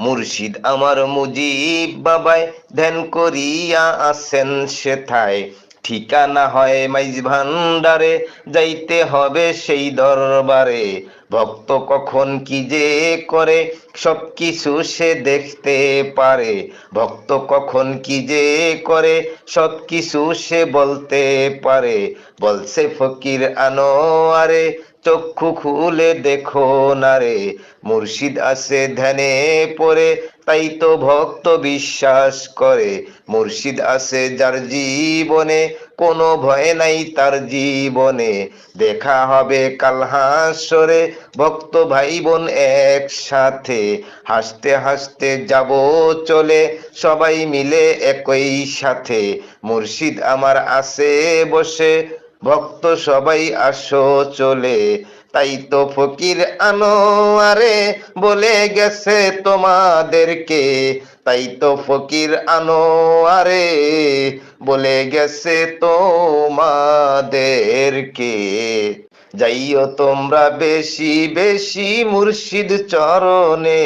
মুর্শিদ আমার মুজিব বাবায় ধ্যান করিয়া আছেন সেথায়, ঠিকানা হয় মাইজ ভান্ডারে, যাইতে হবে সেই দরবারে। ভক্ত কখন কি যে করে সব কিছু সে দেখতে পারে, ভক্ত কখন কি যে করে সব কিছু সে বলতে পারে। বলছে ফকির আনোয়ারে, চক্ষু খুলে দেখো না রে, মুর্শিদ আছে ধ্যানে পড়ে, তাই তো ভক্ত বিশ্বাস করে। মুর্শিদ আছে যার জীবনে, কোনো ভয় নাই তার জীবনে। দেখা হবে কাল হাসরে, ভক্ত ভাই বোন একসাথে, হাসতে হাসতে যাব চলে, সবাই মিলে একই সাথে। মুর্শিদ আমার আছে বসে, ভক্ত সবাই আসো চলে, তাই তো ফকির আনোয়ারে বলে গেছে তোমাদেরকে, তাই তো ফকির আনোয়ারে বলে গেছে তোমাদেরকে। যাইও তোমরা বেশি বেশি মুর্শিদ চরণে,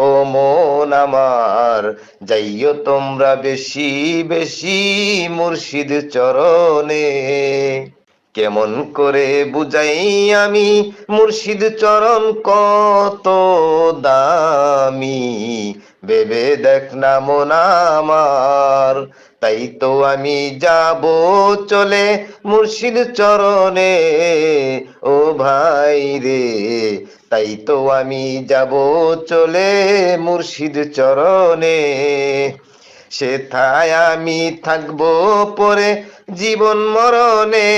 ও মন আমার, যাইও তোমরা বেশি বেশি মুর্শিদ চরণে। কেমন করে বুঝাই আমি মুর্শিদ চরণ কত দামি, ভেবে দেখ না মন আমার, তাই তো আমি যাব চলে মুর্শিদ চরণে। ও ভাই রে, তাই তো আমি যাব চলে মুর্শিদ চরণে। সেথায় আমি থাকবো পরে জীবন মরণে,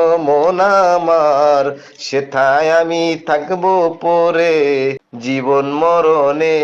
ও মন আমার, সেথায় আমি থাকবো পরে জীবন মরণে।